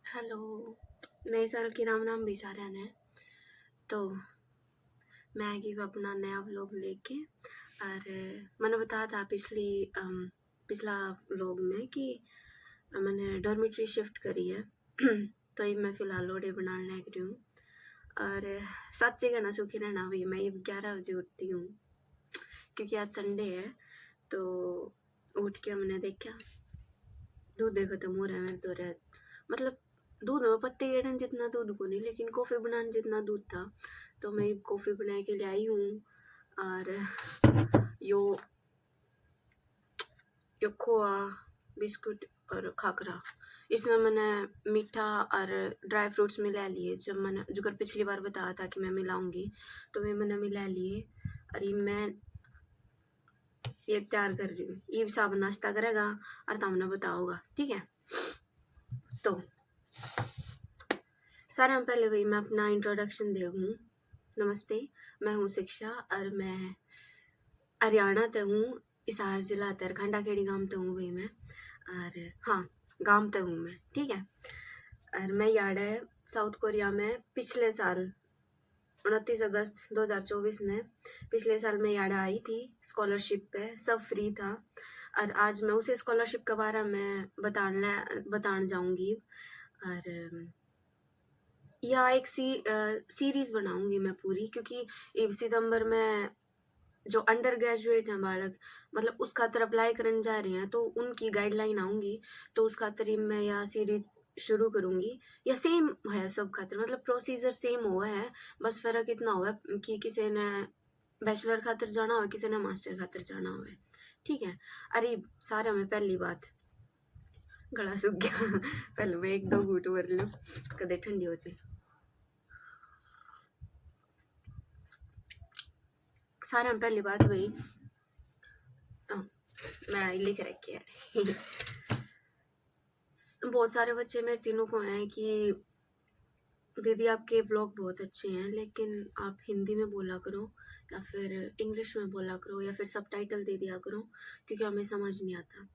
Hello. नए साल की राम नाम भी सारे ने तो मैं आएगी अपना नया व्लॉग लेके। और मैंने बताया था पिछला व्लॉग में कि मैंने डॉर्मेट्री शिफ्ट करी है तो ये मैं फ़िलहाल लोडे बनाने लग रही हूँ। और सच्चे कहना सुखी रहना भाई, मैं ये 11 बजे उठती हूँ क्योंकि आज संडे है। तो उठ के मैंने देखा दूध खत्म हो रहा है मेरे तो रह मतलब दूध में पत्ते एड़न जितना दूध को नहीं, लेकिन कॉफ़ी बनाने जितना दूध था। तो मैं कॉफ़ी बना के ले आई हूँ। और यो यो खोआ बिस्कुट और खाकरा, इसमें मैंने मीठा और ड्राई फ्रूट्स मिला लिए। जब मैंने जो कर पिछली बार बताया था कि मैं मिलाऊंगी, तो मैंने मिला लिए। और ये मैं ये तैयार कर रही हूँ। ये सब नाश्ता करेगा और तुमने बताओगा, ठीक है। तो सारे हम पहले वही मैं अपना इंट्रोडक्शन दे हूँ। नमस्ते, मैं हूँ शिक्षा और मैं हरियाणा ते हूँ। हिसार जिला ते खंडा खेड़ी गांव ते हूँ भाई मैं। और हाँ, गांव ते हूँ मैं, ठीक है। और मैं याडे साउथ कोरिया में पिछले साल 29 अगस्त 2024 ने पिछले साल मैं याडा आई थी स्कॉलरशिप पे, सब फ्री था। और आज मैं उसी स्कॉलरशिप के बारे में बताने जाऊँगी। और या एक सीरीज़ बनाऊंगी मैं पूरी, क्योंकि 1 सितंबर में जो अंडर ग्रेजुएट हैं बालक, मतलब उस खातर अप्लाई करने जा रहे हैं, तो उनकी गाइडलाइन आऊँगी। तो उस खातर ही मैं यह सीरीज शुरू करूँगी। या सेम है सब खातर, मतलब प्रोसीजर सेम हुआ है, बस फ़र्क इतना हुआ है कि किसी ने बैचलर खातर जाना हो, किसी ने मास्टर खातर जाना हो, ठीक है। अरे सारा में पहली बात गला सूख गया पहले मैं 1-2 घूंट भर लूँ, कदे ठंडी हो जाए। सारे में पहली बात भाई, मैं लिख रखी है बहुत सारे बच्चे मेरे तीनों को हैं कि दीदी आपके ब्लॉग बहुत अच्छे हैं, लेकिन आप हिंदी में बोला करो या फिर इंग्लिश में बोला करो या फिर सबटाइटल दे दिया करो, क्योंकि हमें समझ नहीं आता।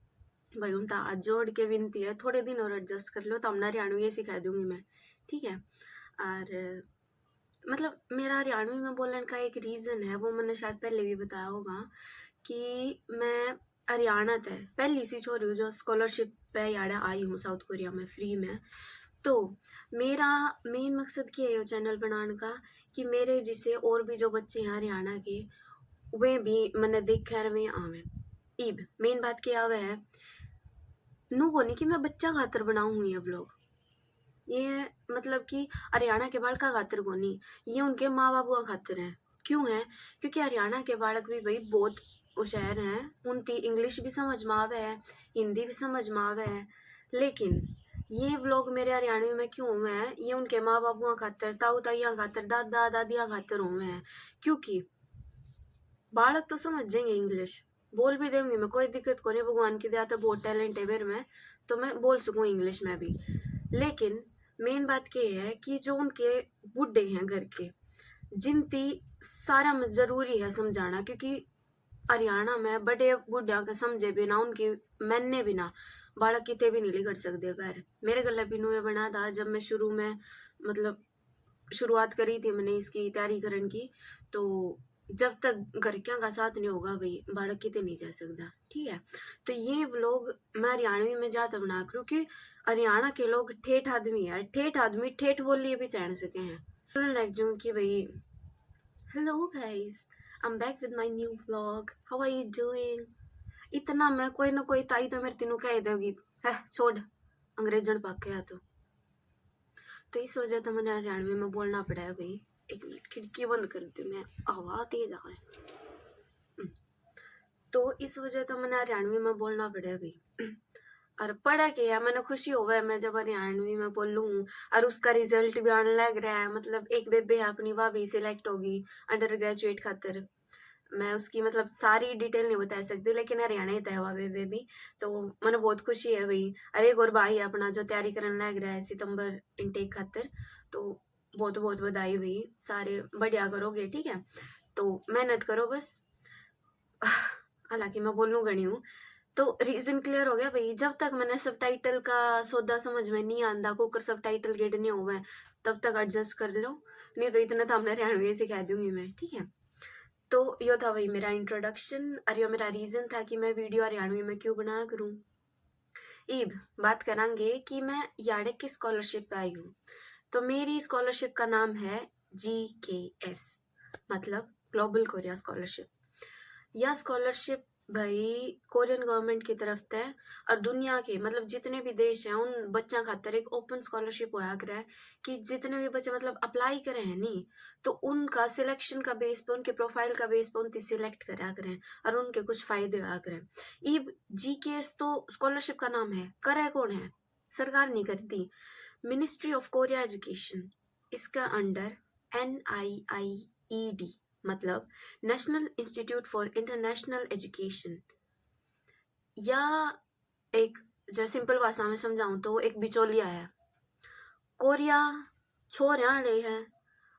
भाई हम तो आज जोड़ के विनती है, थोड़े दिन और एडजस्ट कर लो तो हम हरियाणवी ये सिखा दूंगी मैं, ठीक है। और मतलब मेरा हरियाणवी में बोलने का एक रीज़न है, वो मैंने शायद पहले भी बताया होगा कि मैं हरियाणा से पहली सी छोरी हूँ जो स्कॉलरशिप पे याडा आई हूँ साउथ कोरिया में फ्री में। तो मेरा मेन मकसद क्या है चैनल बनाने का कि मेरे जिसे और भी जो बच्चे हैं हरियाणा के, वे भी मैंने देखा है वे आवे। ईब मेन बात क्या आवे है नू को नहीं कि मैं बच्चा खातर बनाऊँ ये ब्लॉग, ये मतलब कि हरियाणा के बालका खातिर को नहीं, ये उनके माँ बापुआ खातिर है। क्यों है? क्योंकि हरियाणा के बालक भी भाई बहुत होशियार हैं, उनकी इंग्लिश भी समझ में आवे है, हिंदी भी समझ में आवे है। लेकिन ये व्लॉग मेरे हरियाणवी में क्यों हुए हैं? ये उनके माँ बापुआ खातिर, ताऊ ताइया खातिर, दादा दादिया खातिर हुए हैं। क्योंकि बालक तो समझ जाएंगे, इंग्लिश बोल भी देंगे, मैं कोई दिक्कत को नहीं, भगवान की दया तो बहुत टैलेंट है मेरे में, तो मैं बोल सकूँ इंग्लिश में भी। लेकिन मेन बात क्या है कि जो उनके बूढ़े हैं घर के, जिनकी सारा में ज़रूरी है समझाना, क्योंकि हरियाणा में बड़े बूढ़ा के समझे बिना, उनकी मैंने बिना बालक कितने भी नहीं लिखट सकते पैर। मेरे गले बिनू में बना था जब मैं शुरू में मतलब शुरुआत करी थी मैंने इसकी तैयारी करने की, तो जब तक घर क्या का साथ नहीं होगा भाई बालक कितने नहीं जा सकता, ठीक है। तो ये व्लॉग मैं हरियाणवी में ज़्यादा बना करूँ कि हरियाणा के लोग ठेठ आदमी है, ठेठ आदमी ठेठ बोलिए भी जान सके हैं। बोलने लग जाऊँ कि भाई hello guys, I am back with my new vlog, how are you doing. इतना मैं कोई ना कोई ताई तो मेरे तीनों कह देगी है छोड़ अंग्रेजन पाक गया तो इस वजह से मैंने हरियाणवी में बोलना पड़ा है भाई। एक मिनट खिड़की बंद कर दी मैं, हवा तेज आ है। तो इस वजह से मैंने हरियाणवी में बोलना पड़ा है भाई। और पढ़ा क्या मैंने खुशी हो गया मैं जब हरियाणवी में बोलूँ, और उसका रिजल्ट भी आने लग रहा है। मतलब एक बेबे अपनी वह भी सिलेक्ट होगी अंडर ग्रेजुएट खातर। मैं उसकी मतलब सारी डिटेल नहीं बता सकती, लेकिन हरियाणा ही था वह बेबे भी, तो मैंने बहुत खुशी है भाई। अरे एक और भाई अपना जो तैयारी करने लग रहा है सितंबर इनटेक खातर, तो बहुत बहुत बधाई भाई, सारे बढ़िया करोगे, ठीक है। तो मेहनत करो बस। हालांकि मैं बोलूँ गणी हूँ, तो रीजन क्लियर हो गया भाई। जब तक मैंने सबटाइटल का सौदा समझ में नहीं आंदा, कुकर सबटाइटल गेट नहीं हुआ है, तब तक एडजस्ट कर लो, नहीं तो इतना तो हमने हरियाणवी से कह दूंगी मैं, ठीक है। तो यो था भाई मेरा इंट्रोडक्शन, और यो मेरा रीजन था कि मैं वीडियो हरियाणवी में क्यों बनाया करूँ। इब बात करांगे कि मैं याडे की स्कॉलरशिप पे आई हूँ। तो मेरी स्कॉलरशिप का नाम है GKS, मतलब ग्लोबल कोरिया स्कॉलरशिप। यह स्कॉलरशिप भाई कोरियन गवर्नमेंट की तरफ से, और दुनिया के मतलब जितने भी देश हैं उन बच्चा खातर एक ओपन स्कॉलरशिप होया करे है कि जितने भी बच्चे मतलब अप्लाई करे हैं नी, तो उनका सिलेक्शन का बेस पे, उनके प्रोफाइल का बेस पे उनकी सिलेक्ट करा करें और उनके कुछ फायदे होया करें। ई GKS तो स्कॉलरशिप का नाम है, करे कौन है? सरकार नहीं करती, मिनिस्ट्री ऑफ कोरिया एजुकेशन। इसका अंडर NIIED मतलब national institute for international education, या एक जो सिंपल भाषा में समझाऊं तो एक बिचौलिया है। कोरिया छोरिया ले है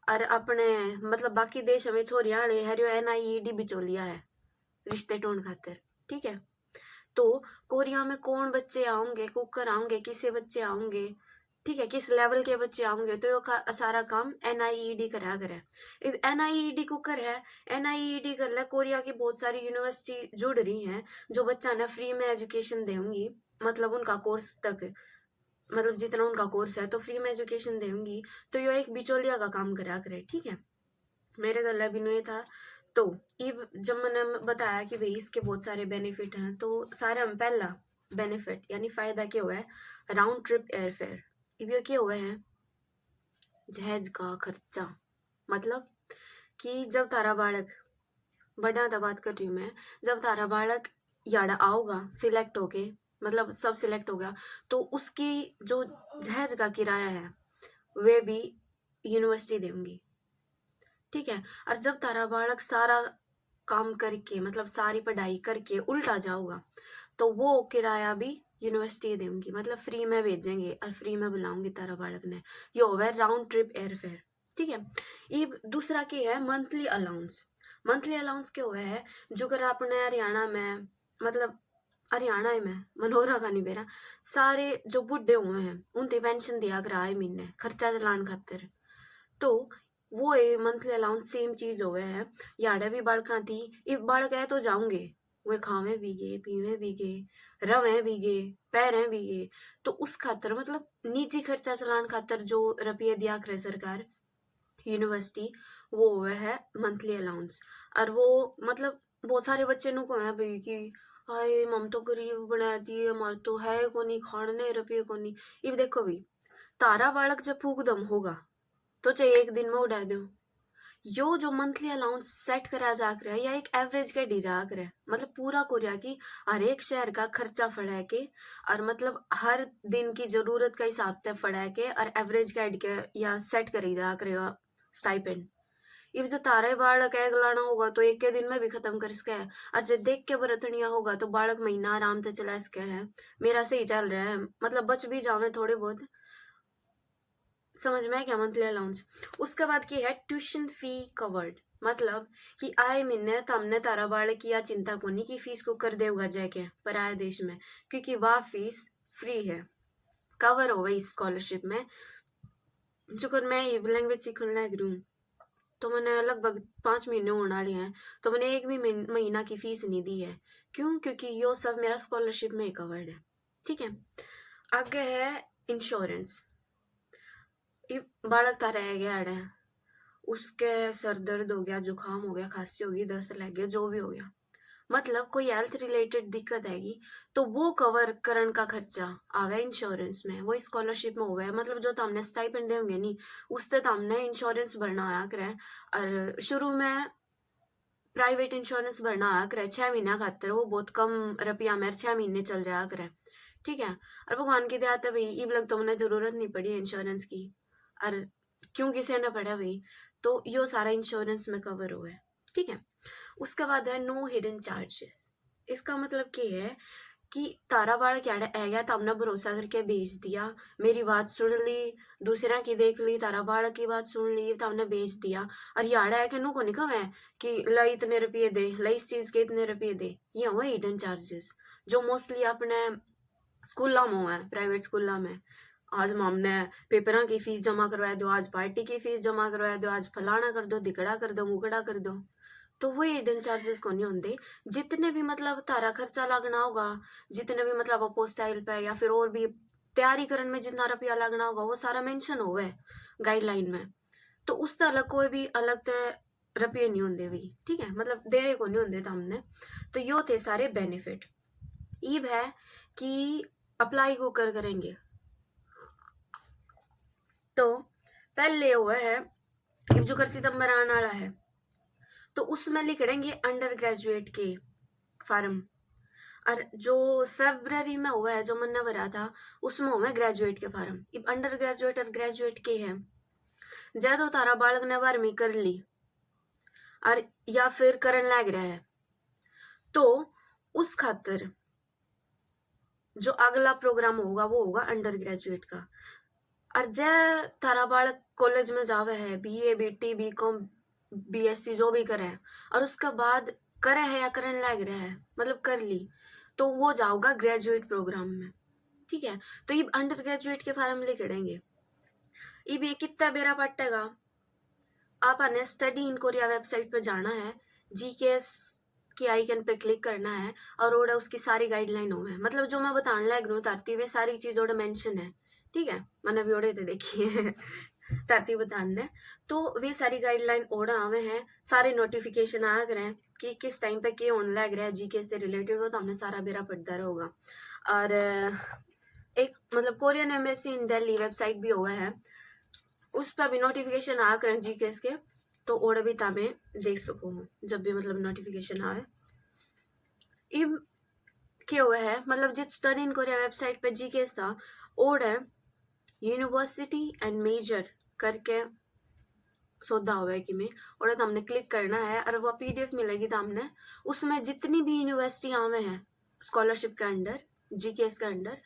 और अपने मतलब बाकी देश में छोरिया ले है, NIED बिचौलिया है रिश्ते टोन खातिर, ठीक है। तो कोरिया में कौन बच्चे आएंगे, कुकर आएंगे, किसे बच्चे आएंगे, ठीक है, किस लेवल के बच्चे आएंगे, तो यो सारा काम NIED करा करे। NIED कुकर है, NIED कर ले कोरिया की बहुत सारी यूनिवर्सिटी जुड़ रही हैं जो बच्चा ने फ्री में एजुकेशन देंगी, मतलब उनका कोर्स तक, मतलब जितना उनका कोर्स है तो फ्री में एजुकेशन देंगी। तो यो एक बिचौलिया का काम करा करे, ठीक है। मेरे गला भी नहीं था। तो इब जब मैंने बताया कि भाई इसके बहुत सारे बेनिफिट हैं, तो सारे में पहला बेनिफिट यानी फायदा क्या हुआ है, राउंड ट्रिप एयरफेयर। इब ये क्या हुआ है, जहाज का खर्चा। मतलब कि जब तारा बालक, बड़ा था बात कर रही हूँ मैं, जब तारा बालक याडा आओगा सिलेक्ट होके, मतलब सब सिलेक्ट हो गया, तो उसकी जो जहाज का किराया है वे भी यूनिवर्सिटी देंगी, ठीक है। और जब तारा बालक सारा काम करके मतलब सारी पढ़ाई करके उल्टा जाऊगा, तो वो किराया भी यूनिवर्सिटी देंगी, मतलब फ्री में भेजेंगे और फ्री में बुलाऊंगी तारा बालक ने। ये होगा राउंड ट्रिप एयरफेयर, ठीक है। ये दूसरा क्या है, मंथली अलाउंस। मंथली अलाउंस क्या हुआ है, जो अगर आपने हरियाणा में मतलब हरियाणा में मनोहरा का नहीं बेरा, सारे जो बुढ़े हुए हैं उनकी पेंशन दिया करा है महीने खर्चा चलान खातिर। तो वो ए मंथली अलाउंस सेम चीज हो गया है। याडा भी बाड़का थी, इब बाड़क है तो जाऊंगे, वे खावे भी गे, पीवे भी गे, रवे भी गे, पैरे भी गे। तो उस खातर मतलब निजी खर्चा चलान खातर जो रुपये दिया करे सरकार यूनिवर्सिटी, वो हुआ है मंथली अलाउंस। और वो मतलब बहुत सारे बच्चे नु को है भाई कि हाय मम तो गरीब बना दिए, हमारे तो है को नहीं खाने रुपये को नहीं। इब देखो भी, तारा बालक जब फूक दम होगा तो चाहे एक दिन में उड़ा दो। यो जो मंथली अलाउंस सेट करा जा रहा है या एक एवरेज के डी जा रहा है, मतलब पूरा कोरिया की हर एक शहर का खर्चा फड़ा के, और मतलब हर दिन की जरूरत का हिसाब से फड़ा के और एवरेज के या सेट करी जा रहे स्टाइपेंड। इब जो तारे बालक एक लाना होगा तो एक के दिन में भी खत्म कर सके है, और जब देख के बरतनिया होगा तो बालक महीना आराम से चला सके है। मेरा सही चल रहा है, मतलब बच भी जावे थोड़े बहुत, समझ में क्या मंथली अलाउंस। उसके बाद की है ट्यूशन फी कवर्ड, मतलब कि आए महीने हमने तारा बाड़े की या चिंता कोनी की फीस को कर देगा जाके पराये देश में, क्योंकि वह फीस फ्री है, कवर हो गई स्कॉलरशिप में। जो कर मैं ये लैंग्वेज सीखने लग रही हूँ, तो मैंने लगभग 5 महीने होने वाले हैं, तो मैंने एक भी महीना की फीस नहीं दी है। क्यों? क्योंकि यो सब मेरा स्कॉलरशिप में कवर्ड है, ठीक है। आगे है इंश्योरेंस। बालक था रह गया अड़े, उसके सर दर्द हो गया, जुकाम हो गया, खांसी हो गई, दस्त लग गया, जो भी हो गया, मतलब कोई हेल्थ रिलेटेड दिक्कत आएगी, तो वो कवर करने का खर्चा आवे इंश्योरेंस में, वो स्कॉलरशिप में हुआ है। मतलब जो हमने स्टाइपेंड देंगे नहीं, उससे हमने इंश्योरेंस भरना आया करे। और शुरू में प्राइवेट इंश्योरेंस भरना आया करे 6 महीना खातर, वो बहुत कम रुपया में 6 महीने चल जाया करे, ठीक है। और भगवान की दया भाई इब लग तो मैंने जरूरत नहीं पड़ी है इंश्योरेंस की, और क्यों किसी ने पढ़ा भाई, तो यो सारा इंश्योरेंस में कवर हुआ है, ठीक है। उसके बाद है नो हिडन चार्जेस। इसका मतलब क्या है कि तारा बालक यार है गया, तो हमने भरोसा करके भेज दिया, मेरी बात सुन ली, दूसरा की देख ली, तारा बालक की बात सुन ली, तो हमने भेज दिया। और यार है कि नु को निकम है कि लाई इतने रुपये दे, लाई इस चीज के इतने रुपये दे, ये हुआ हिडन चार्जेस जो मोस्टली अपने स्कूलों में है, प्राइवेट स्कूलों में। आज हमने पेपरों की फीस जमा करवा दो, आज पार्टी की फीस जमा करवा दो, आज फलाना कर दो, दिकड़ा कर दो, मुकड़ा कर दो, तो वो हिडन चार्जेस को नहीं होंगे। जितने भी मतलब तारा खर्चा लगना होगा, जितने भी मतलब अपोस्टाइल पे या फिर और भी तैयारी करने में जितना रुपया लगना होगा, वो सारा मेंशन हुआ है गाइडलाइन में। तो उस अलग कोई भी अलग ते रुपये नहीं होंगे भी, ठीक है, मतलब देने को नहीं होंगे हमने। तो यो थे सारे बेनिफिट। ईब है कि अप्लाई को करेंगे, तो पहले हुआ है अब जो कर सितंबर आने वाला है, तो उसमें लिख देंगे अंडर ग्रेजुएट के फार्म। और जो फरवरी में हुआ है जो मैंने भरा था, उसमें हुआ है ग्रेजुएट के फार्म। अब अंडर ग्रेजुएट और ग्रेजुएट के हैं, ज्यादा तारा बालक ने 12वीं कर ली और या फिर करन लग रहा है, तो उस खातर जो अगला प्रोग्राम होगा वो होगा अंडर ग्रेजुएट का। और जय तारा बालक कॉलेज में जावे है, BA BT BCom BSc जो भी करे, और उसके बाद करे है या करने लग रहा है, मतलब कर ली, तो वो जाओगा ग्रेजुएट प्रोग्राम में, ठीक है। तो ये अंडर ग्रेजुएट के फार्म लेके देंगे। ये कितना बेरा पटेगा, आप आने स्टडी इन कोरिया वेबसाइट पे जाना है, GKS के आइकन पे क्लिक करना है, और ओड़ा उसकी सारी गाइडलाइन हो है, मतलब जो मैं बताने लग रही हूँ तारती वे सारी चीज ओड़ा मेंशन है, ठीक है, मैंने भी ओड़े थे देखिए तारती बताने, तो वे सारी गाइडलाइन ओड़ा आवे हैं, सारे नोटिफिकेशन आ गए हैं कि किस टाइम पे क्या होने लग रहा है GKS से रिलेटेड, वो तो हमने सारा बेरा पढ़ता रहेगा। और एक मतलब Korean embassy in Delhi website भी हुआ है, उस पर भी नोटिफिकेशन आ करें GKS के, तो ओड़ा भी तामे देख सको हूँ जब भी मतलब नोटिफिकेशन आए। इब क्या हुआ है, मतलब जिस स्टडी इन कोरिया वेबसाइट पे GKS था, ओड़ा यूनिवर्सिटी एंड मेजर करके सौदा हुआ है कि में, और तो हमने क्लिक करना है और वो PDF मिलेगी, तो हमने उसमें जितनी भी यूनिवर्सिटी आवे हैं स्कॉलरशिप के अंडर, GKS के अंडर,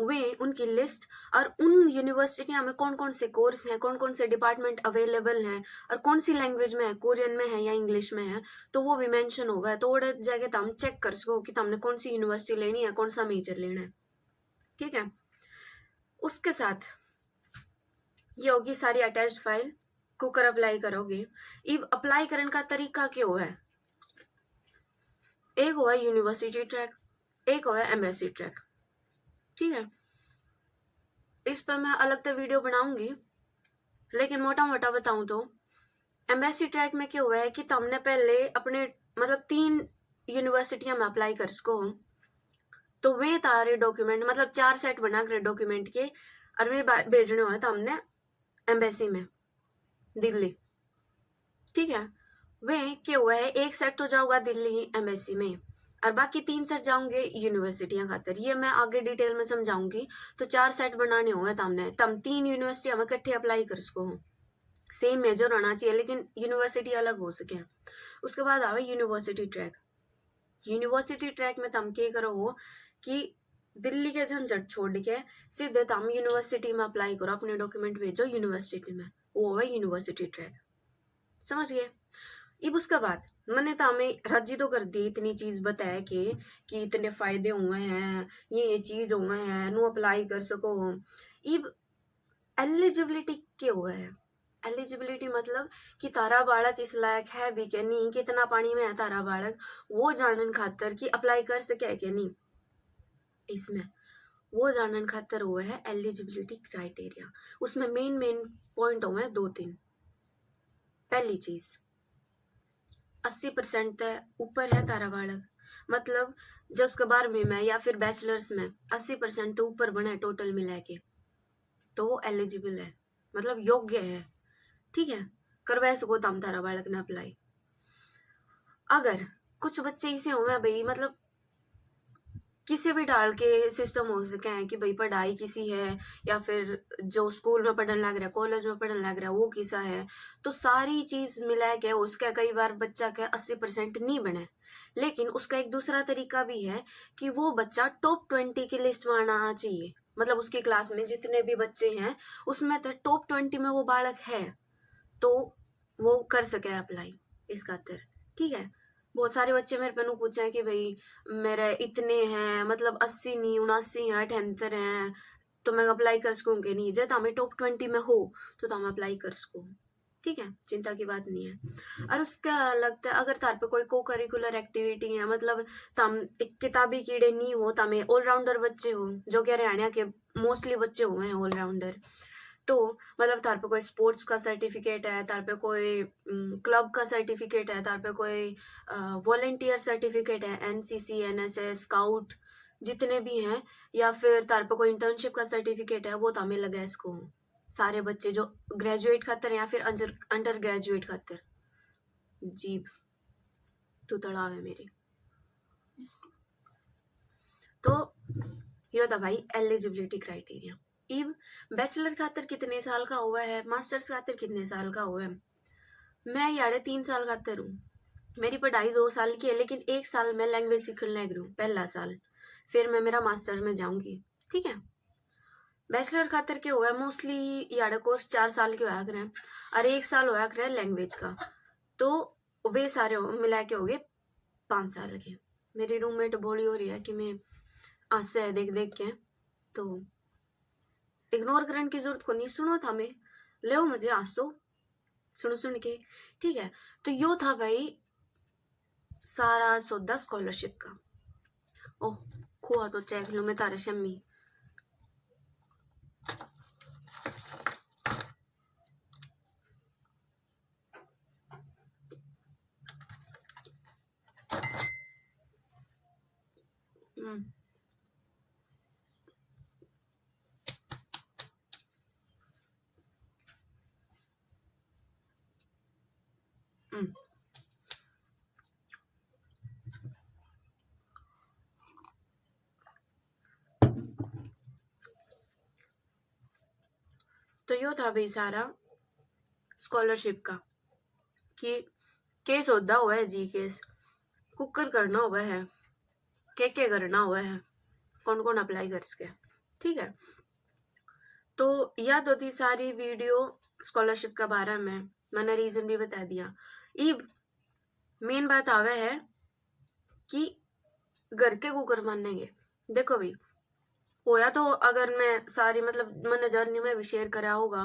वे उनकी लिस्ट, और उन यूनिवर्सिटियों में कौन कौन से कोर्स हैं, कौन कौन से डिपार्टमेंट अवेलेबल हैं, और कौन सी लैंग्वेज में है, कोरियन में है या इंग्लिश में है, तो वो भी मेंशन हुआ है। तो वो जगह तो हम चेक कर सको कि हमने कौन सी यूनिवर्सिटी लेनी है, कौन सा मेजर लेना है, ठीक है। उसके साथ ये होगी सारी अटैच्ड फाइल, कुकर अप्लाई करोगे। इब अप्लाई करने का तरीका क्या हुआ है, एक हुआ यूनिवर्सिटी ट्रैक, एक हुआ एम्बेसी ट्रैक, ठीक है। इस पर मैं अलग से वीडियो बनाऊंगी, लेकिन मोटा मोटा बताऊं तो एम्बेसी ट्रैक में क्या हुआ है कि तुमने पहले अपने मतलब 3 यूनिवर्सिटियां में अप्लाई कर सको, तो वे तारे डॉक्यूमेंट मतलब 4 सेट बना कर डॉक्यूमेंट के, और वे भेजने हुए तो हमने एम्बेसी में दिल्ली, ठीक है। वे क्या हुआ है, एक सेट तो जाऊंगा दिल्ली एम्बेसी में, और बाकी 3 सेट जाऊंगे यूनिवर्सिटियां खातर, ये मैं आगे डिटेल में समझाऊंगी। तो 4 सेट बनाने हुए हमने, तम 3 यूनिवर्सिटी हमें इकट्ठे अप्लाई कर सको हो, सेम मेजर होना चाहिए लेकिन यूनिवर्सिटी अलग हो सके। उसके बाद आवे यूनिवर्सिटी ट्रैक। यूनिवर्सिटी ट्रैक में तुम क्या करो हो कि दिल्ली के झंझट छोड़ के सीधे तुम यूनिवर्सिटी में अप्लाई करो, अपने डॉक्यूमेंट भेजो यूनिवर्सिटी में, वो है यूनिवर्सिटी ट्रैक, समझ गए। अब उसके बाद मैंने तो हमें रजी तो कर दी, इतनी चीज बताया कि इतने फायदे हुए हैं, ये चीज हुए हैं, नु अप्लाई कर सको। अब एलिजिबिलिटी क्या हुआ है, एलिजिबिलिटी मतलब कि तारा बालक इस लायक है भी क्या नहीं, कितना पानी में है तारा बालक, वो जानन खातर कि अप्लाई कर सके क्या नहीं, इसमें वो जानन खातर हुआ है एलिजिबिलिटी क्राइटेरिया। उसमें मेन पॉइंट हुए हैं 2-3। पहली चीज 80% ऊपर है तारा बालक, मतलब जो उसके 12वीं में या फिर बैचलर्स में 80% तो ऊपर बना है टोटल मिला के, तो वो एलिजिबल है, मतलब योग्य है, ठीक है, करवा सको तम तारा बालक ने अप्लाई। अगर कुछ बच्चे ऐसे हुए हैं भाई, मतलब किसी भी डाल के सिस्टम हो सके हैं कि भाई पढ़ाई किसी है, या फिर जो स्कूल में पढ़ने लग रहा है, कॉलेज में पढ़ने लग रहा है, वो किसा है। तो सारी चीज़ मिला के उसका कई बार बच्चा का 80% नहीं बने, लेकिन उसका एक दूसरा तरीका भी है कि वो बच्चा टॉप 20 की लिस्ट में आना चाहिए। मतलब उसकी क्लास में जितने भी बच्चे हैं उसमें तो टॉप 20 में वो बालक है, तो वो कर सके अप्लाई इस खातिर। ठीक है, बहुत सारे बच्चे मेरे पे पूछे हैं कि भाई मेरे इतने हैं, मतलब 80 नहीं 79 हैं 78 हैं, तो मैं अप्लाई कर सकूँ कि नहीं। जे तमें टॉप 20 में हो तो तुम अप्लाई कर सको। ठीक है, चिंता की बात नहीं है। और उसका लगता है अगर तार पे कोई को करिकुलर एक्टिविटी है, मतलब तम एक किताबी कीड़े नहीं हो, तमें ऑलराउंडर बच्चे हो, जो कि हरियाणा के मोस्टली बच्चे हुए हैं ऑलराउंडर। तो मतलब तार पे कोई स्पोर्ट्स का सर्टिफिकेट है, तार पे कोई क्लब का सर्टिफिकेट है, तार पे कोई वॉलेंटियर सर्टिफिकेट है, एनसीसी एनएसएस स्काउट जितने भी हैं, या फिर तार पे कोई इंटर्नशिप का सर्टिफिकेट है, वो तामें लगा इसको सारे बच्चे जो ग्रेजुएट खातर या फिर अंडर ग्रेजुएट खातर। जीभ तू तड़ाव है मेरे। तो ये था भाई एलिजिबिलिटी क्राइटेरिया। इब बैचलर खातर कितने साल का हुआ है, मास्टर्स खातर कितने साल का हुआ है। मैं यार 3 साल खातर हूँ, मेरी पढ़ाई 2 साल की है, लेकिन 1 साल मैं लैंग्वेज सीखने लग रही हूँ पहला साल, फिर मैं मेरा मास्टर में जाऊंगी। ठीक है, बैचलर खातर के हुआ है मोस्टली यार कोर्स 4 साल के होया करें, और 1 साल होया करे लैंग्वेज का, तो वे सारे मिला के हो गए 5 साल के। मेरी रूममेट बोली हो रही है कि मैं आसे है देख देख के, तो इग्नोर करने की जरूरत को नहीं, सुनो था मैं ले मुझे आसो सुन सुन के। ठीक है, तो यो था भाई सारा सौदा स्कॉलरशिप का। ओह खोआ तो चेक लो मैं तारे शम्मी। हम्म हम्म तो यो था भाई सारा स्कॉलरशिप का कि केस होता हुआ है, जी केस कुकर करना हुआ है, के करना हुआ है, कौन कौन अप्लाई कर सके। ठीक है, तो याद होती सारी वीडियो स्कॉलरशिप के बारे में, मैंने रीजन भी बता दिया। इब मेन बात आवे है कि घर के कुकर मानेंगे। देखो भाई होया तो अगर मैं सारी मतलब मैंने जर्नी में भी शेयर करा होगा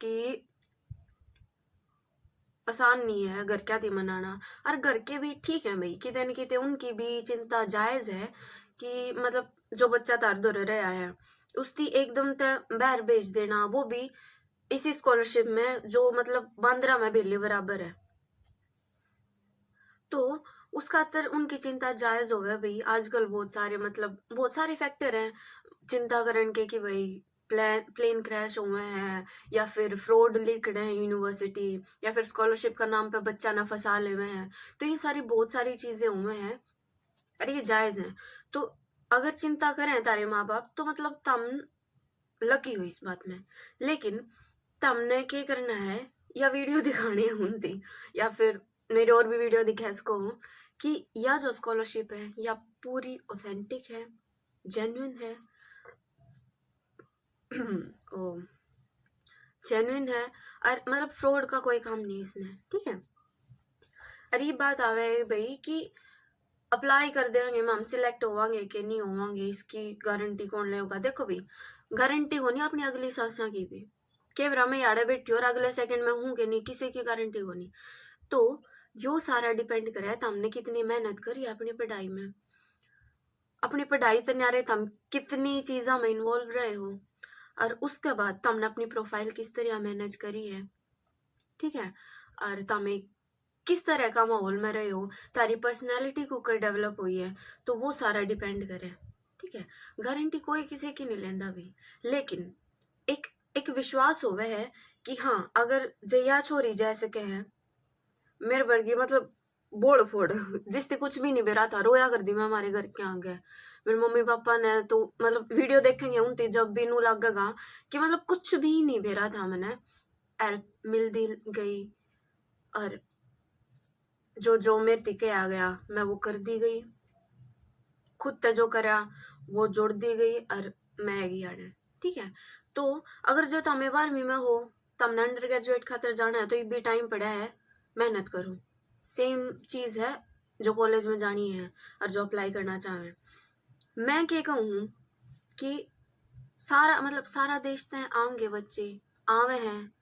कि आसान नहीं है घर क्या थी मनाना, और घर के भी ठीक है भाई, किते न किते उनकी भी चिंता जायज है कि मतलब जो बच्चा तार दो रहा है उसकी एकदम तय बाहर भेज देना, वो भी इसी स्कॉलरशिप में जो मतलब बांद्रा में बेले बराबर है। तो उस खातर उनकी चिंता जायज होवे भाई। आजकल बहुत सारे मतलब बहुत सारे फैक्टर हैं चिंता करने के कि भाई प्लेन क्रैश हुए हैं, या फिर फ्रॉड लिख रहे हैं यूनिवर्सिटी, या फिर स्कॉलरशिप का नाम पे बच्चा ना फंसा ले हुए हैं। तो ये सारी बहुत सारी चीजें हुए हैं, अरे ये जायज हैं। तो अगर चिंता करें तारे माँ बाप तो मतलब तम लकी हो इस बात में। लेकिन तमने क्या करना है, या वीडियो दिखाने हैं उनती, या फिर मेरे और भी वीडियो दिखा इसको कि यह जो स्कॉलरशिप है या पूरी ऑथेंटिक है, जेन्युइन है, ओ जेन्युइन है, और मतलब फ्रॉड का कोई काम नहीं इसमें। ठीक है, अरे ये बात आवे भाई कि अप्लाई कर देंगे हम सिलेक्ट होवांगे कि नहीं होवांगे, इसकी गारंटी कौन लेगा। देखो भाई गारंटी होनी अपनी अगली सांसा की भी, कैमरा में याड़े बैठी और अगले सेकंड में हूँ कि नहीं, किसी की गारंटी होनी। तो यो सारा डिपेंड करे तो हमने कितनी मेहनत करी अपनी पढ़ाई में, अपनी पढ़ाई तैयारी तुम कितनी चीज़ों में इन्वॉल्व रहे हो, और उसके बाद तुमने अपनी प्रोफाइल किस तरह मैनेज करी है। ठीक है, और तुम्हें किस तरह का माहौल में रहे हो, तारी पर्सनैलिटी को कर डेवलप हुई है, तो वो सारा डिपेंड करे। ठीक है, गारंटी कोई किसी की नहीं लेंदा भी, लेकिन एक एक विश्वास होवे है कि हाँ अगर जया छोरी जा सके है मेरे वर्गी मतलब बोड़ फोड़ जिससे कुछ भी नहीं बेरा था, रोया कर दी मैं हमारे घर के आगे। मेरे मम्मी पापा ने तो मतलब वीडियो देखेंगे उनती जब भी नू लगेगा कि मतलब कुछ भी नहीं बेरा था, मैंने हेल्प मिल दी गई और जो जो मेरे तिके आ गया मैं वो कर दी गई, खुद ते जो करा वो जोड़ दी गई और मैं गई आने। ठीक है, तो अगर जो तमें 12वीं में हो, तमने अंडर ग्रेजुएट खातर जाना है तो ये भी टाइम पड़ा है, मेहनत करो। सेम चीज है जो कॉलेज में जानी है और जो अप्लाई करना चाहे। मैं क्या कहूँ कि सारा मतलब सारा देश ते आएंगे बच्चे, आवे हैं,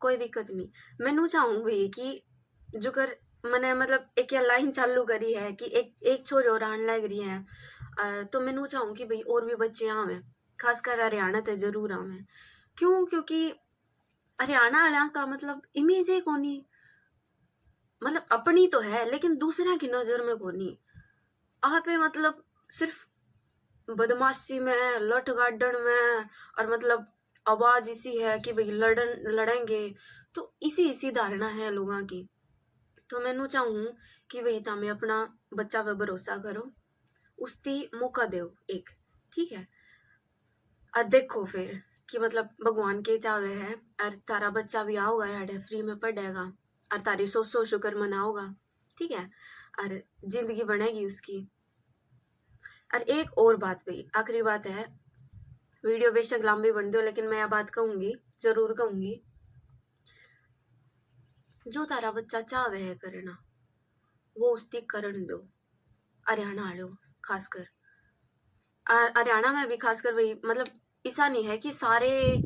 कोई दिक्कत नहीं। मैनू चाहूँ भाई कि जो कर मैंने मतलब एक या लाइन चालू करी है कि एक छोरी और आने लग रही है, तो मैनू चाहूँ कि भाई और भी बच्चे आवे, खासकर हरियाणा ते जरूर आवे। क्यों? क्योंकि हरियाणा वाला का मतलब इमेज है कोनी, मतलब अपनी तो है लेकिन दूसरा की नजर में कोनी। आप मतलब सिर्फ बदमाशी में, लठ गार्डन में, और मतलब आवाज इसी है कि भाई लड़ेंगे, तो इसी इसी धारणा है लोगों की। तो मैनू चाहूँ कि भाई तमें अपना बच्चा पे भरोसा करो, उसकी मौका दो एक। ठीक है, और देखो फिर कि मतलब भगवान के चावे है और तारा बच्चा भी आओगा यार, फ्री में पढ़ेगा और तारी सौ शुक्र मनाओगा। ठीक है, और जिंदगी बनेगी उसकी। और एक और बात भाई, आखिरी बात है, वीडियो बेशक लंबी बन दो लेकिन मैं यह बात कहूंगी, जरूर कहूंगी, जो तारा बच्चा चाहे है करना वो उसकी करण दो। हरियाणा वालों खासकर, हरियाणा में भी खासकर भाई, मतलब ऐसा नहीं है कि सारे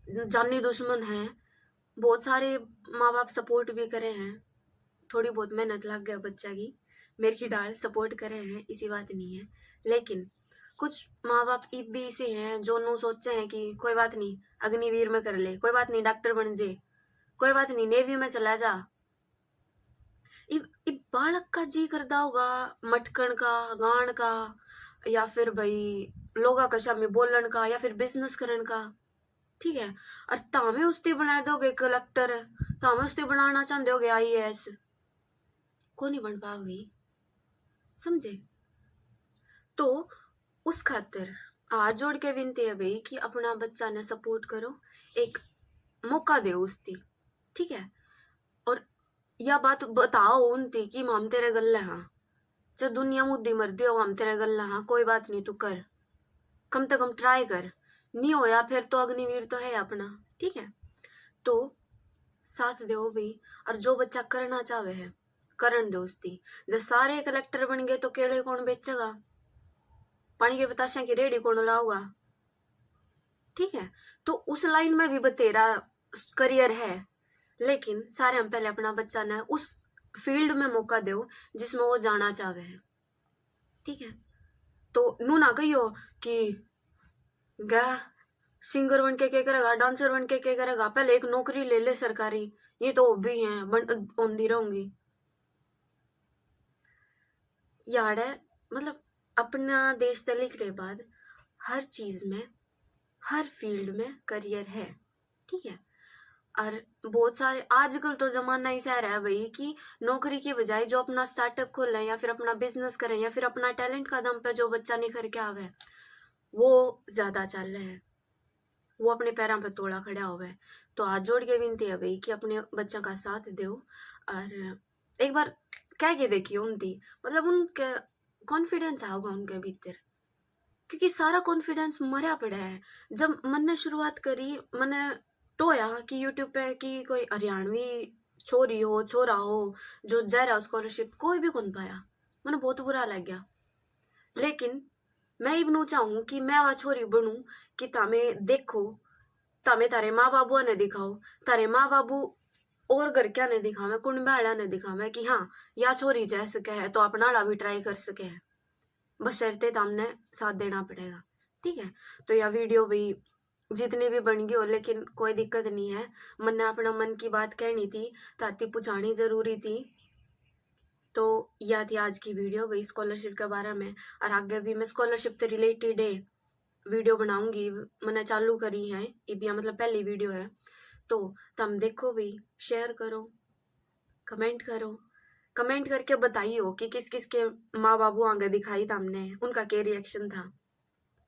जानी दुश्मन हैं, बहुत सारे माँ बाप सपोर्ट भी करे हैं, थोड़ी बहुत मेहनत लग गया बच्चा की, मेरे की डाल सपोर्ट करे हैं, इसी बात नहीं है। लेकिन कुछ माँ बाप इब भी ऐसे हैं जो नू सोचे हैं कि कोई बात नहीं अग्निवीर में कर ले, कोई बात नहीं डॉक्टर बन जे, कोई बात नहीं नेवी में चला जा। इब बालक का जी करता होगा मटकण का, गाण का, या फिर भाई लोगा का शामी बोलन का, या फिर बिजनेस करन का। ठीक है, और तामे उसते बना दोगे कलेक्टर, तामे उसते बनाना चाहते होगे IAS, को नहीं बन पाओगी, समझे? तो उस खातर हाथ जोड़ के विनती है भाई कि अपना बच्चा ने सपोर्ट करो, एक मौका दो उसकी। ठीक है, और यह बात बताओ उनती कि हम तेरे गल्ले हाँ, जब दुनिया मुद्दी मर दियो हम तेरे गल्ले हाँ, कोई बात नहीं तू कर, कम से कम ट्राई कर, नहीं होया फिर तो अग्निवीर तो है अपना। ठीक है, तो साथ दो भाई, और जो बच्चा करना चाहे है करण दो उसकी। जब सारे कलेक्टर बन गए तो केले कौन बेचेगा, पानी के बताशा की रेडी कौन लाऊगा? ठीक है, तो उस लाइन में भी बतेरा करियर है, लेकिन सारे हम पहले अपना बच्चा ने उस फील्ड में मौका दो जिसमें वो जाना चाहे है। ठीक है, तो नू ना कहियो कि गा सिंगर बन के क्या करेगा, डांसर बन के क्या करेगा, पहले एक नौकरी ले ले सरकारी, ये तो भी है बंदी रहूंगी यार है। मतलब अपना देश से लिखने बाद हर चीज में, हर फील्ड में करियर है। ठीक है, और बहुत सारे आजकल तो जमाना ही ऐसा रहा है भाई कि नौकरी के बजाय जो अपना स्टार्टअप खोलें या फिर अपना बिजनेस करें या फिर अपना टैलेंट का दम पे जो बच्चा निखर के आवे वो ज्यादा चल रहा है, वो अपने पैरों पर तोड़ा खड़ा हुआ है। तो हाथ जोड़ के विनती है भाई कि अपने बच्चों का साथ दो, और एक बार कह के देखिए उनकी, मतलब उनके कॉन्फिडेंस आओगा उनके भीतर, क्योंकि सारा कॉन्फिडेंस मरा पड़ा है। जब मैंने शुरुआत करी, मैंने टोया कि यूट्यूब पे कि कोई हरियाणवी छोरी हो छोरा हो जो जा रहा स्कॉलरशिप, कोई भी कौन पाया, मैंने बहुत बुरा लग गया। लेकिन मैं ये बनू चाहूँ कि मैं वह छोरी बनूं कि तामे देखो, तामे तारे माँ बाबू ने दिखाओ, तारे माँ बाबू और घर क्या ने दिखावे, कुंडा वाला ने दिखावे कि हाँ या छोरी जा सके है तो अपना वाला भी ट्राई कर सके है, बशर्ते हमने साथ देना पड़ेगा। ठीक है, तो यह वीडियो भी जितनी भी बन गई हो लेकिन कोई दिक्कत नहीं है, मैंने अपना मन की बात कहनी थी, ताकि पहुँचानी जरूरी थी। तो यह थी आज की वीडियो वही स्कॉलरशिप के बारे में, और आगे भी मैं स्कॉलरशिप से रिलेटेड है वीडियो बनाऊंगी, मैंने चालू करी है ये भी, मतलब पहली वीडियो है। तो तुम देखो भी, शेयर करो, कमेंट करो, कमेंट करके बताइयो कि किस किस के माँ बाबू आगे दिखाई हमने, उनका क्या रिएक्शन था।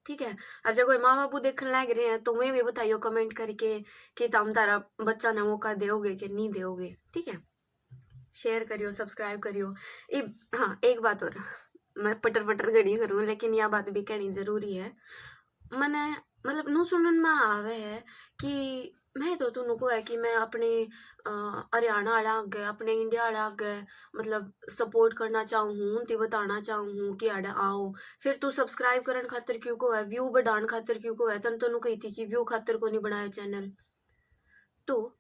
ठीक है। और जो कोई माँ बापू देखने लग रहे हैं तो वे भी बताइयो कमेंट करके कि तुम तारा बच्चा ने मौका दोगे कि नहीं दोगे। ठीक है, शेयर करियो, सब्सक्राइब करियो। हाँ, एक बात और, मैं पटर पटर घड़ी करूँ लेकिन यह बात भी कहनी जरूरी है। मैंने मतलब नू सुनन में आवे है कि मैं तो तुनू को है कि मैं अपने हरियाणा वाला आगे, अपने इंडिया वाला आगे मतलब सपोर्ट करना चाहूँ, ते बताना चाहूँ कि आड़ा आओ। फिर तू सब्सक्राइब करन खातिर क्यों को है, व्यू बढ़ान खातिर क्यों को है, तनु कही थी कि व्यू खातिर को नहीं बनाया चैनल। तो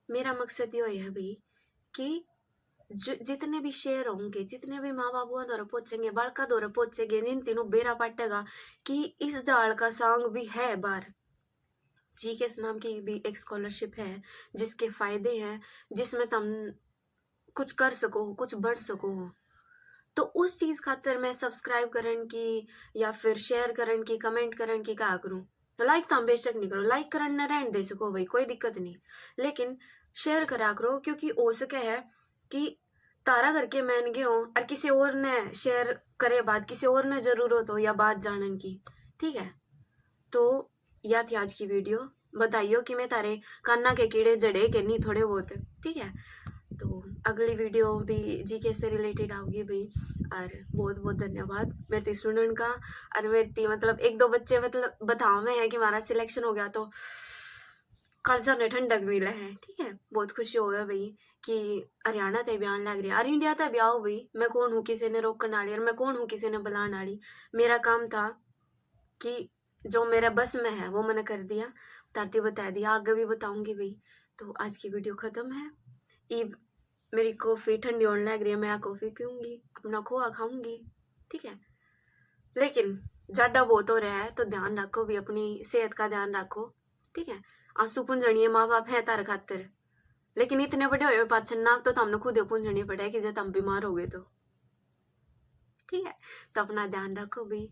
मेरा मकसद ये है भाई कि जितने भी शेयर होंगे, जितने भी माँ बाबुआ द्वारा पहुंचेंगे, बालका द्वारा पहुंचेंगे, इन तीनों बेरा पाटेगा कि इस डाल का सॉन्ग भी है बार। जीकेएस नाम की भी एक स्कॉलरशिप है जिसके फायदे हैं, जिसमें तुम कुछ कर सको हो, कुछ बढ़ सको हो। तो उस चीज खातर मैं सब्सक्राइब करन की या फिर शेयर करन की, कमेंट करन की क्या करूं। लाइक तो हम बेशक नहीं करो, लाइक करन न रहने दे सको भाई, कोई दिक्कत नहीं, लेकिन शेयर करा करो, क्योंकि हो सके है कि तारा करके मैन गए हो और किसी और ने शेयर करे बात, किसी और ने जरूरत हो या बात जानन की। ठीक है, तो यह थी आज की वीडियो। बताइयो कि मैं तारे कान्ना के कीड़े जड़े के नहीं थोड़े बहुत। ठीक है, तो अगली वीडियो भी जीके से रिलेटेड आओगी भाई। और बहुत बहुत धन्यवाद मेरे सुनने का। और मेरी मतलब एक दो बच्चे मतलब बताओ में है कि हमारा सिलेक्शन हो गया तो कर्जा ने ठंडक मिला है। ठीक है, बहुत खुशी हो भाई कि हरियाणा ते बयान लग रही है और इंडिया ते भी आओ भाई। मैं कौन हूँ किसी ने रोकने वाली, और मैं कौन हूँ किसी ने बुलाने वाली। मेरा काम था कि जो मेरा बस में है वो मैंने कर दिया, ताती बता दिया, आगे भी बताऊंगी भाई। तो आज की वीडियो खत्म है। ईब मेरी कॉफ़ी ठंडी होने लग रही है, मैं कॉफ़ी पीऊँगी, अपना खोआ खाऊँगी। ठीक है, लेकिन ज़्यादा बहुत हो रहा है तो ध्यान रखो भी, अपनी सेहत का ध्यान रखो। ठीक है, आंसू पुंजणिए माँ बाप है तार खातिर, लेकिन इतने बड़े हुए पाचन नाक तो हमने खुद पुंजनी पड़े कि जब हम बीमार हो गए तो। ठीक है, तो अपना ध्यान रखो भी,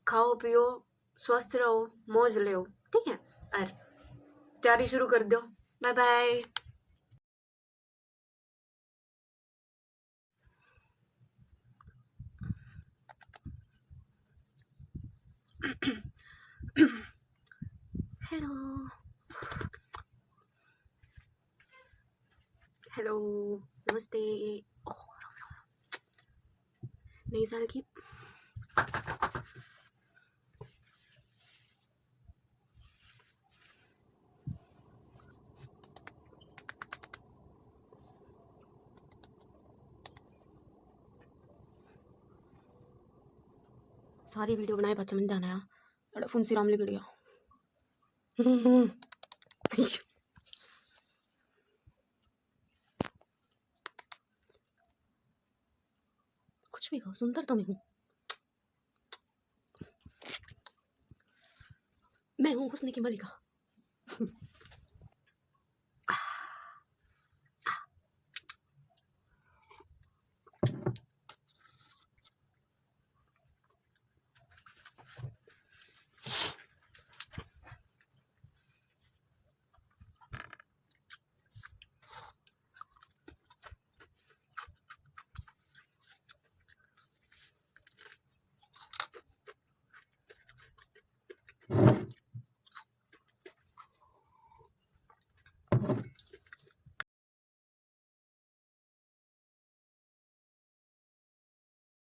खाओ पियो, स्वस्थ रहो, मौज लो। ठीक है, और तैयारी शुरू कर दो। Bye bye. हेलो हेलो, नमस्ते। नई साल की सारी वीडियो बनाए बच्चा मन जाना है, फोन से राम लिख गया। कुछ भी कहो, सुंदर तो मैं हूँ हुस्न की मलिका।